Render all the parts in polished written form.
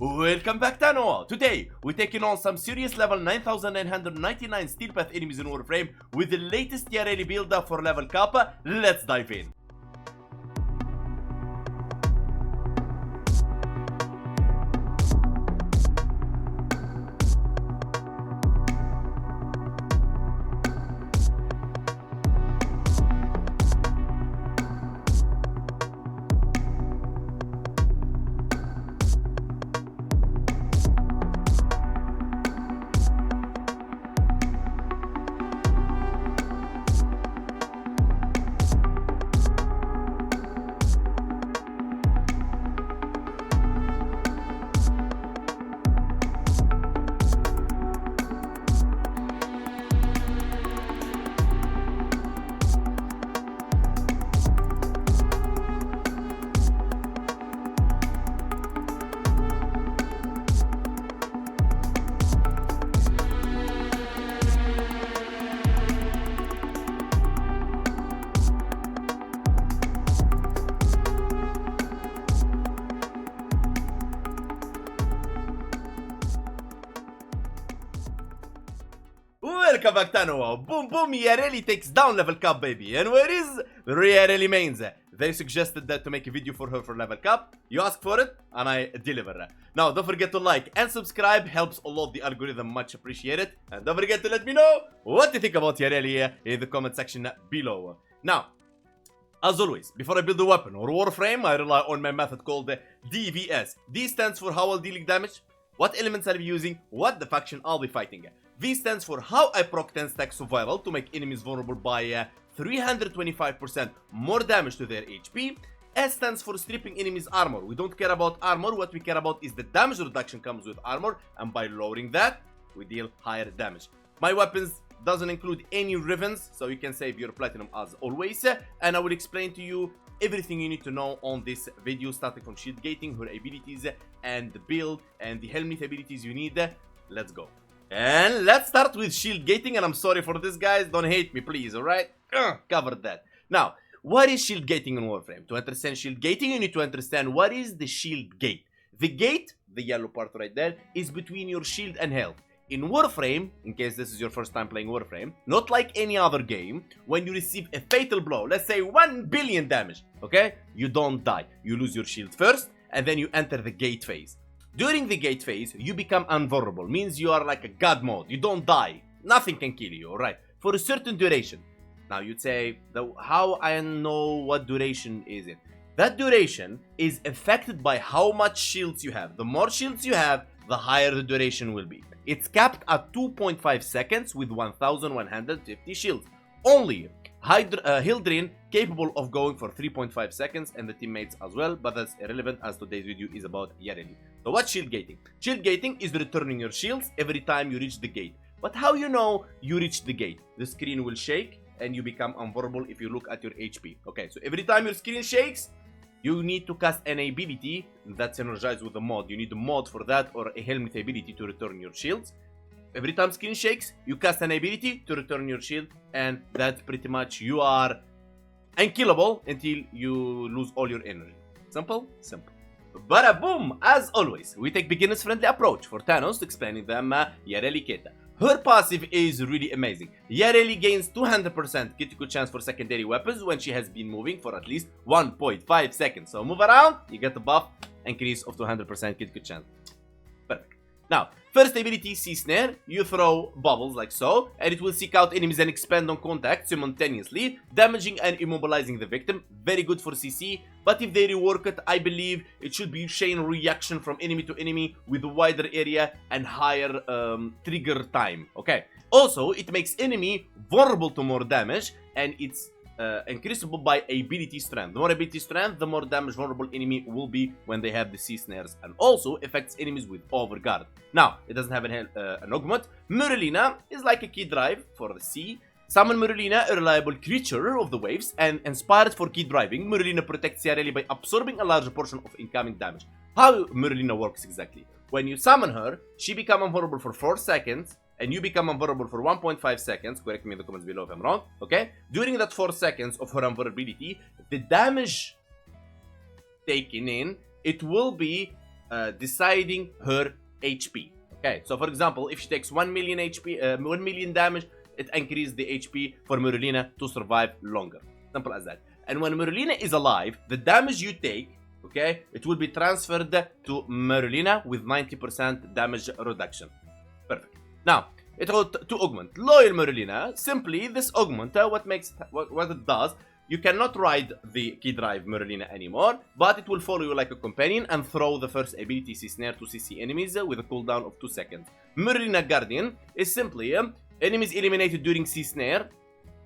Welcome back to Noah. Today, we're taking on some serious level 9999 steel path enemies in Warframe with the latest Yareli build up for level Kappa. Let's dive in. Welcome back to Noah. Boom boom, Yareli takes down level cap, baby. And where is Yareli mains? They suggested that to make a video for her for level cap. You ask for it and I deliver. Now don't forget to like and subscribe, helps a lot the algorithm, much appreciated. And don't forget to let me know what you think about Yareli in the comment section below. Now, as always, before I build a weapon or Warframe, I rely on my method called the DVS. D stands for how I'll dealing damage, what elements I'll be using, what the faction I'll be fighting. V stands for how I proc 10 stack survival to make enemies vulnerable by 325% more damage to their HP. S stands for stripping enemies armor. We don't care about armor, what we care about is the damage reduction comes with armor, and by lowering that, we deal higher damage. My weapons doesn't include any ribbons, so you can save your platinum as always, and I will explain to you everything you need to know on this video, starting from shield gating, her abilities, and the build, and the helminth abilities you need. Let's go. And let's start with shield gating, and I'm sorry for this, guys, don't hate me please, alright? Covered that. Now, what is shield gating in Warframe? To understand shield gating, you need to understand what is the shield gate. The gate, the yellow part right there, is between your shield and health. In Warframe, in case this is your first time playing Warframe, not like any other game, when you receive a fatal blow, let's say 1 billion damage, okay? You don't die. You lose your shield first, and then you enter the gate phase. During the gate phase, you become invulnerable, means you are like a god mode, you don't die, nothing can kill you, alright, for a certain duration. Now you'd say, how I know what duration is it? That duration is affected by how much shields you have. The more shields you have, the higher the duration will be. It's capped at 2.5 seconds with 1150 shields. Only Hildrin capable of going for 3.5 seconds, and the teammates as well, but that's irrelevant as today's video is about Yareli. So what's shield gating? Shield gating is returning your shields every time you reach the gate. But how you know you reach the gate? The screen will shake and you become invulnerable if you look at your HP. Okay, so every time your screen shakes, you need to cast an ability that's energized with a mod. You need a mod for that or a helminth ability to return your shields. Every time screen shakes, you cast an ability to return your shield, and that's pretty much you are unkillable until you lose all your energy. Simple? Simple. Bada boom! As always, we take beginners friendly approach for Thanos, explaining them Yareli kit. Her passive is really amazing. Yareli gains 200% critical chance for secondary weapons when she has been moving for at least 1.5 seconds. So move around, you get the buff, increase of 200% critical chance. Perfect. Now, first ability, Sea Snare. You throw bubbles like so, and it will seek out enemies and expand on contact simultaneously, damaging and immobilizing the victim. Very good for CC, but if they rework it, I believe it should be chain reaction from enemy to enemy with a wider area and higher trigger time, okay? Also, it makes enemy vulnerable to more damage, and it's increasable by ability strength. The more ability strength, the more damage vulnerable enemy will be when they have the sea snares, and also affects enemies with overguard. Now, it doesn't have an augment. Muralina is like a key drive for the sea. Summon Muralina, a reliable creature of the waves, and inspired for key driving. Muralina protects Yareli by absorbing a larger portion of incoming damage. How Muralina works exactly? When you summon her, she becomes invulnerable for 4 seconds, and you become invulnerable for 1.5 seconds, correct me in the comments below if I'm wrong, okay? During that 4 seconds of her invulnerability, the damage taken in, it will be deciding her HP. Okay, so for example, if she takes 1 million HP, 1 million damage, it increases the HP for Merlina to survive longer. Simple as that. And when Merlina is alive, the damage you take, okay, it will be transferred to Merlina with 90% damage reduction. Perfect. Now, it goes to augment. Loyal Merlina, simply this augment, what it does, you cannot ride the key drive Merlina anymore, but it will follow you like a companion and throw the first ability C Snare to CC enemies with a cooldown of 2 seconds. Merlina Guardian is simply enemies eliminated during C Snare,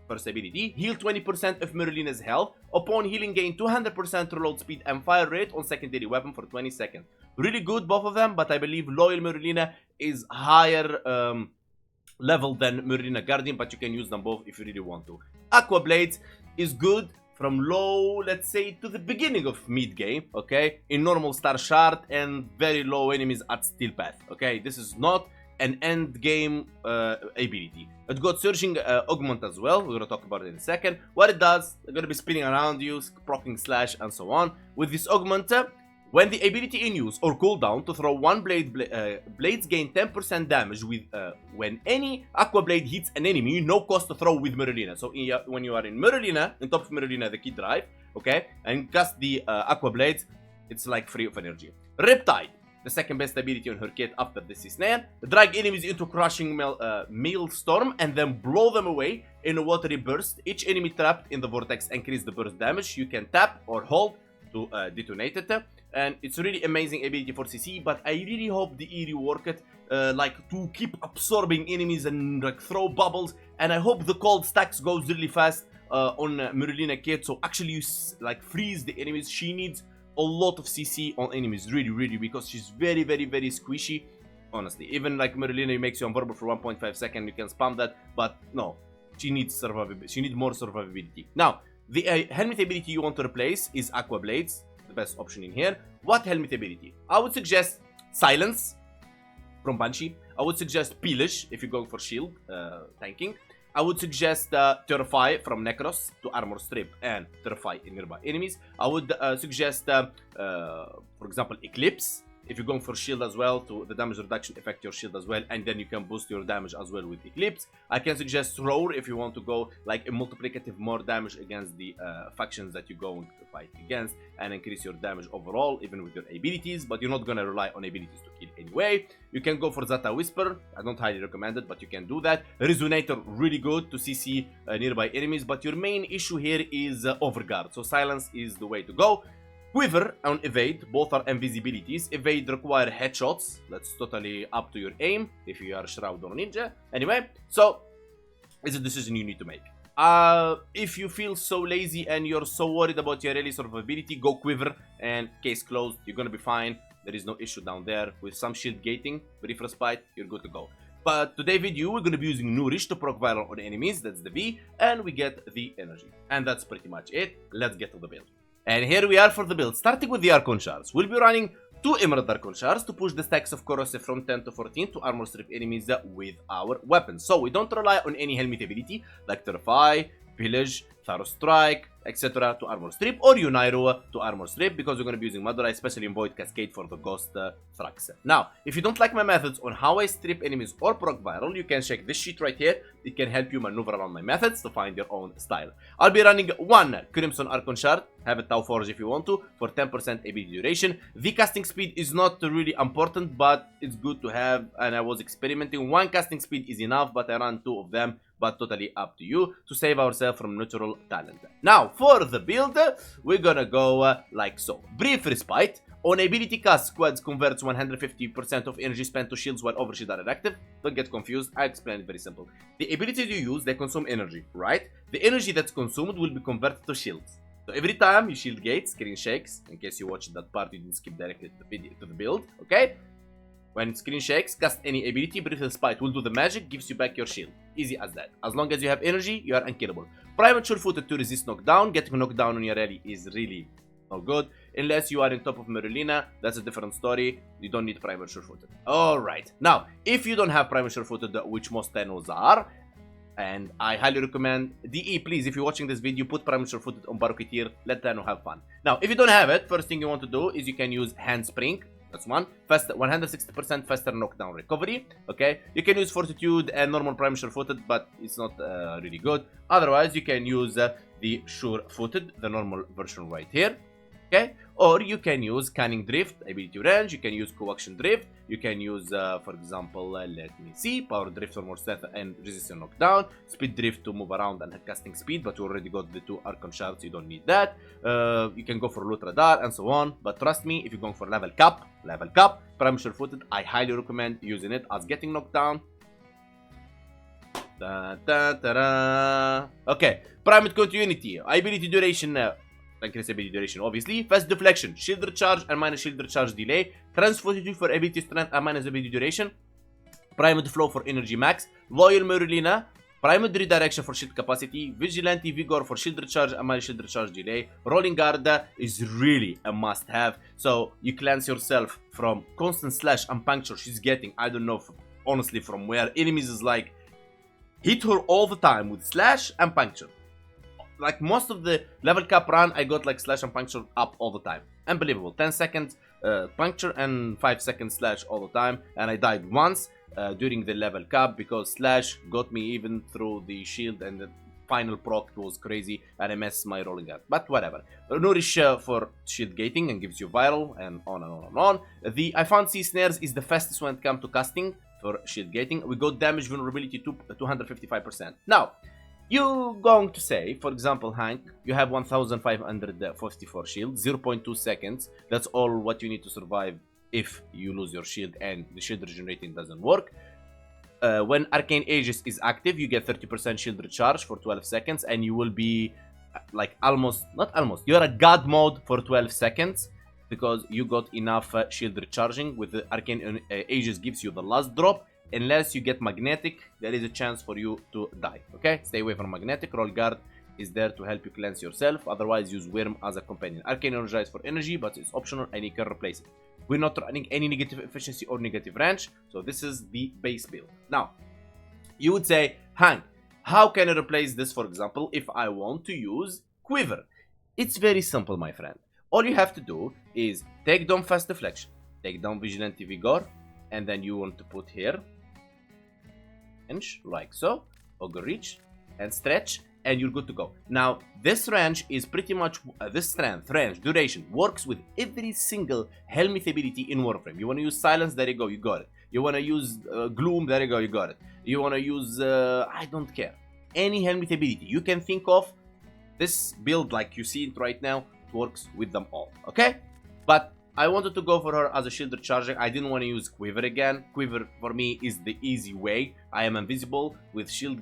first ability, heal 20% of Merlina's health. Upon healing, gain 200% reload speed and fire rate on secondary weapon for 20 seconds. Really good, both of them, but I believe Loyal Merlina is higher level than Merlina Guardian, but you can use them both if you really want to. Aqua Blades is good from low, let's say, to the beginning of mid game, okay, in normal star shard and very low enemies at steel path, okay. This is not an end game ability. It got surging augment as well. We're gonna talk about it in a second. What it does, they're gonna be spinning around you, proccing slash and so on. With this augment, when the ability in use or cooldown to throw one blades gain 10% damage with when any Aqua Blade hits an enemy, no cost to throw with Merlina. So when you are in Merlina, on top of Merlina, the key drive, okay, and cast the Aqua Blades, it's like free of energy. Riptide, the second best ability on her kit after the C Snare. Drag enemies into crushing maelstrom and then blow them away in a watery burst. Each enemy trapped in the vortex increases the burst damage. You can tap or hold to detonate it. And it's a really amazing ability for CC, but I really hope the E rework it, like to keep absorbing enemies and like throw bubbles. And I hope the cold stacks goes really fast on Merlina kit, so actually you like freeze the enemies. She needs a lot of CC on enemies, really, because she's very squishy. Honestly, even like Merlina makes you invulnerable for 1.5 seconds, you can spam that, but no, she needs survivability. She needs more survivability. Now, the helmet ability you want to replace is Aqua Blades. Best option in here. What helmet ability? I would suggest Silence from Banshee. I would suggest Pillage if you're going for shield tanking. I would suggest Terrify from Necros to armor strip and Terrify in nearby enemies. I would suggest, for example, Eclipse if you're going for shield as well, to the damage reduction affect your shield as well, and then you can boost your damage as well with Eclipse. I can suggest Roar if you want to go like a multiplicative more damage against the factions that you're going to fight against, and increase your damage overall even with your abilities, but you're not gonna rely on abilities to kill anyway. You can go for Zata Whisper. I don't highly recommend it, but you can do that. Resonator, really good to CC nearby enemies, but your main issue here is Overguard, so Silence is the way to go. Quiver and Evade, both are invisibilities. Evade require headshots. That's totally up to your aim if you are Shroud or Ninja. Anyway, so it's a decision you need to make. If you feel so lazy and you're so worried about Yareli survivability, go Quiver and case closed. You're gonna be fine. There is no issue down there. With some shield gating, brief respite, you're good to go. But today's video, we're gonna be using Nourish to proc viral on enemies. That's the V, and we get the energy. And that's pretty much it. Let's get to the build. And here we are for the build, starting with the Archon shards. We'll be running 2 Emerald Archon shards to push the stacks of Corrosive from 10 to 14 to armor strip enemies with our weapons. So we don't rely on any helmet ability like Terrify, Pillage, Tharo Strike, etc. to armor strip, or Uniroa to armor strip, because we're going to be using Madurai, especially in Void Cascade for the Ghost Thrax. Now, if you don't like my methods on how I strip enemies or proc viral, you can check this sheet right here. It can help you maneuver around my methods to find your own style. I'll be running 1 Crimson Archon shard, have a Tau Forge if you want to, for 10% ability duration. The casting speed is not really important, but it's good to have, and I was experimenting. 1 casting speed is enough, but I ran 2 of them, but totally up to you, to save ourselves from natural talent. Now, for the build, we're gonna go like so. Brief Respite. On ability cast, Squads converts 150% of energy spent to shields while overshield are active. Don't get confused, I explained it very simple. The abilities you use, they consume energy, right? The energy that's consumed will be converted to shields. So every time you shield gate, screen shakes, in case you watched that part, you didn't skip directly to the build, okay? When screen shakes, cast any ability, Brief Respite will do the magic, gives you back your shield. Easy as that. As long as you have energy, you are unkillable. Premature Footed to resist knockdown. Getting knocked down on Yareli is really not good. Unless you are on top of Merlina, that's a different story. You don't need Premature Footed. Alright. Now, if you don't have Premature Footed, which most Thanos are, and I highly recommend DE, please, if you're watching this video, put Premature Footed on Barocketeer, let Thano have fun. Now, if you don't have it, first thing you want to do is you can use Handspring. That's one. Fast, 160% faster knockdown recovery. Okay, you can use Fortitude and normal Prime Sure-Footed, but it's not really good. Otherwise, you can use the Sure-Footed, the normal version right here. Okay, or you can use Canning Drift, ability range. You can use Coaction Drift. You can use, for example, let me see, Power Drift for more strength and resistance knockdown. Speed Drift to move around and casting speed, but you already got the 2 Archon shards, you don't need that. You can go for Loot Radar and so on. But trust me, if you're going for level cap, Prime Sure-Footed, I highly recommend using it as getting knocked down. Okay, Primed Continuity, ability duration. Increase ability duration, obviously. Fast deflection, shield recharge and minus shield recharge delay. Transfortitude for ability strength and minus ability duration. Primed flow for energy max. Loyal Merulina. Primed redirection for shield capacity. Vigilante vigor for shield recharge and minus shield recharge delay. Rolling guard is really a must have. So you cleanse yourself from constant slash and puncture she's getting. I don't know honestly from where. Enemies is like hit her all the time with slash and puncture. Like most of the level cap run, I got like slash and puncture up all the time. Unbelievable. 10 seconds puncture and 5 seconds slash all the time. And I died once during the level cap because slash got me even through the shield, and the final proc was crazy and I messed my rolling guard. But whatever. Nourish for shield gating and gives you viral and on and on and on. I found Sea Snares is the fastest when it comes to casting for shield gating. We got damage vulnerability to 255%. Now, you're going to say, for example, Hank, you have 1554 shield, 0.2 seconds. That's all what you need to survive if you lose your shield and the shield regenerating doesn't work. When Arcane Aegis is active, you get 30% shield recharge for 12 seconds, and you will be like you're a god mode for 12 seconds because you got enough shield recharging. With the Arcane Aegis gives you the last drop. Unless you get magnetic, there is a chance for you to die. Okay, stay away from magnetic. Roll guard is there to help you cleanse yourself. Otherwise, use Worm as a companion. Arcane energize for energy, but it's optional and you can replace it. We're not running any negative efficiency or negative range, so this is the base build. Now, you would say, Hank, how can I replace this, for example, if I want to use Quiver? It's very simple, my friend. All you have to do is take down Fast Deflection, take down Vigilante Vigor, and then you want to put here inch like so, Ogre Reach and stretch, and you're good to go. Now this range is pretty much this strength, range, duration works with every single helminth ability in Warframe. You want to use silence, there you go, you got it. You want to use gloom, there you go, you got it. You want to use I don't care, any helminth ability you can think of, this build like you see it right now, it works with them all. Okay, but I wanted to go for her as a shield recharging. I didn't want to use Quiver again. Quiver for me is the easy way. I am invisible with shield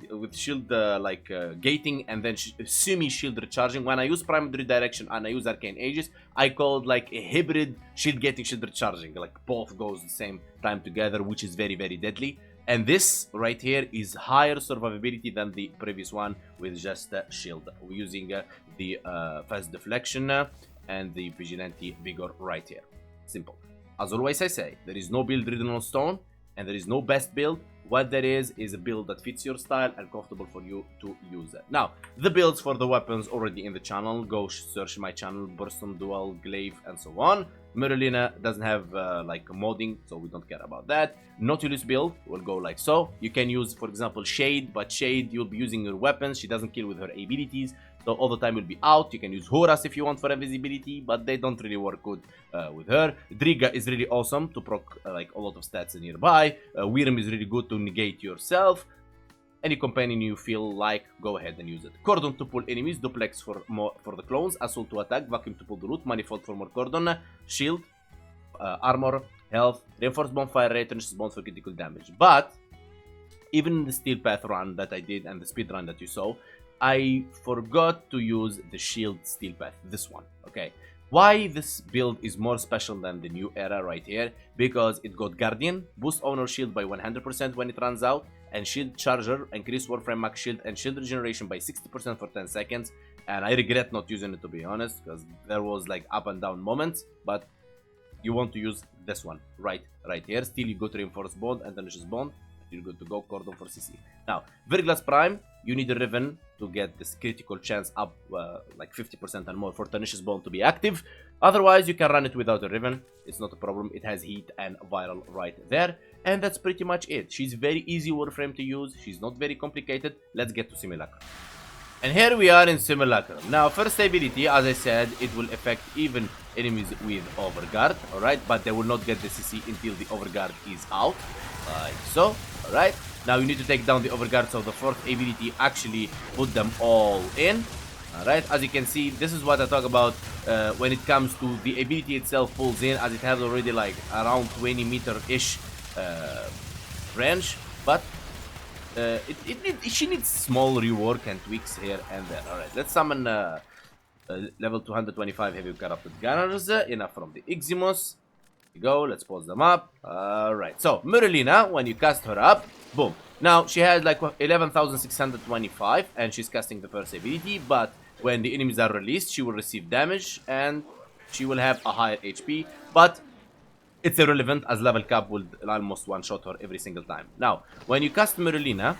gating and then semi shield recharging. When I use Primed Redirection and I use Arcane Aegis, I call it like a hybrid shield gating, shield recharging. Like both goes the same time together, which is very, very deadly. And this right here is higher survivability than the previous one with just shield. We're using the Fast Deflection and the Vigilante Vigor right here. Simple. As always I say, there is no build written on stone and there is no best build. What there is a build that fits your style and comfortable for you to use it. Now, the builds for the weapons already in the channel. Go search my channel, Bursum, Dual, Glaive, and so on. Merulina doesn't have like modding, so we don't care about that. Nautilus build will go like so. You can use, for example, Shade, but Shade, you'll be using her weapons. She doesn't kill with her abilities, so all the time will be out. You can use Horus if you want for invisibility, but they don't really work good with her. Driga is really awesome to proc like a lot of stats nearby. Wyrm is really good to negate yourself. Any companion you feel like, go ahead and use it. Cordon to pull enemies, Duplex for the clones, Assault to attack, Vacuum to pull the loot, Manifold for more cordon, Shield, Armor, Health, Reinforced Bonfire Rate, and Bones for critical damage. But even in the Steel Path run that I did and the speed run that you saw, I forgot to use the Shield Steel Path, this one, okay? Why this build is more special than the new era right here? Because it got Guardian, boost owner shield by 100% when it runs out, and shield charger, increase Warframe max shield and shield regeneration by 60% for 10 seconds. And I regret not using it, to be honest, because there was like up and down moments, but you want to use this one right here. Still you go to Reinforced Bond and Tenacious Bond, you're good to go. Cordon for CC. Now, Verglass Prime, you need a Riven to get this critical chance up like 50% and more for Tenacious Bone to be active. Otherwise, you can run it without a Riven. It's not a problem. It has heat and viral right there. And that's pretty much it. She's very easy Warframe to use. She's not very complicated. Let's get to Simulacrum. And here we are in Simulacrum. Now, first ability, as I said, it will affect even enemies with Overguard, alright? But they will not get the CC until the Overguard is out, like so, alright? Now, you need to take down the Overguard, so the fourth ability actually put them all in, alright? As you can see, this is what I talk about when it comes to the ability itself pulls in, as it has already like around 20 meter-ish range, but she needs small rework and tweaks here and there. Alright, let's summon level 225 heavy corrupted gunners. Enough from the Eximos. Here we go, let's pause them up. Alright, so Merlina, when you cast her up, boom. Now she has like 11,625 and she's casting the first ability, but when the enemies are released, she will receive damage and she will have a higher HP, but it's irrelevant as level cap will almost one-shot her every single time. Now, when you cast Merlina,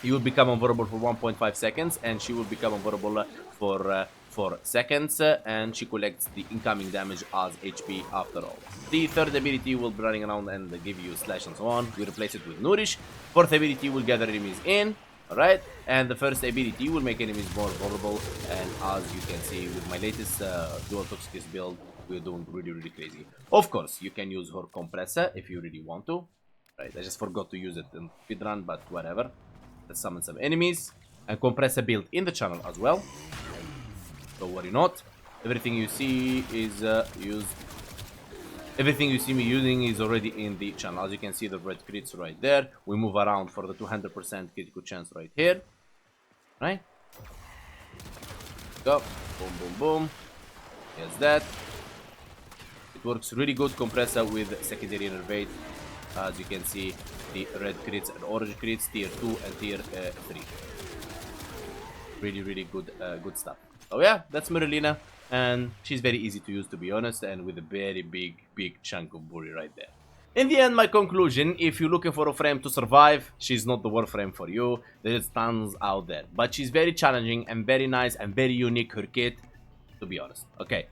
you will become invulnerable for 1.5 seconds and she will become invulnerable for 4 seconds and she collects the incoming damage as HP after all. The third ability will be running around and give you slash and so on. You replace it with Nourish. Fourth ability will gather enemies in. Alright, and the first ability will make enemies more vulnerable, and as you can see with my latest dual toxicus build, we're doing really crazy. Of course, you can use her kompressa if you really want to. Right, I just forgot to use it in speedrun, but whatever. Let's summon some enemies. And kompressa build in the channel as well. Don't worry not. Everything you see is used. Everything you see me using is already in the channel. As you can see, the red crits right there. We move around for the 200% critical chance right here. Right? Go. Boom, boom, boom. Here's that. It works really good kompressa with secondary innervate. As you can see, the red crits and orange crits, tier 2 and tier 3. Really good good stuff. So yeah, that's Merlina. And she's very easy to use, to be honest, and with a very big chunk of booty right there. In the end, my conclusion, if you're looking for a frame to survive, she's not the Warframe for you. There's tons out there. But she's very challenging and very nice and very unique, her kit, to be honest. Okay.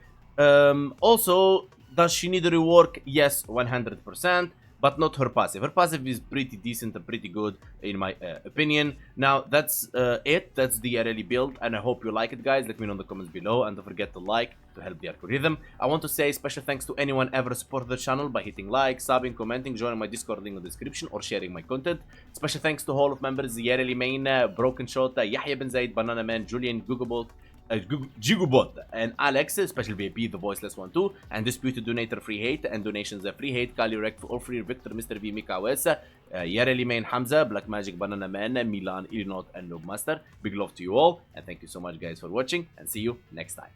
Also, does she need a rework? Yes, 100%. But not her passive. Her passive is pretty decent and pretty good in my opinion. Now, that's it. That's the Yareli build. And I hope you like it, guys. Let me know in the comments below. And don't forget to like to help the algorithm. I want to say special thanks to anyone ever supported the channel by hitting like, subbing, commenting, joining my Discord link in the description, or sharing my content. Special thanks to all of members, Yareli Main, Broken Shot, Yahya Ben Zaid, Banana Man, Julian, Gugobot, Jigubot, and Alex, special VIP, the voiceless one too, and Disputed Donator Free Hate, and Donations Free Hate, Kali Rek for all free, Victor, Mr. V, Mika Wes, Yareli Main, Hamza, Black Magic, Banana Man, Milan, Illinois, and Noob Master. Big love to you all, and thank you so much, guys, for watching, and see you next time.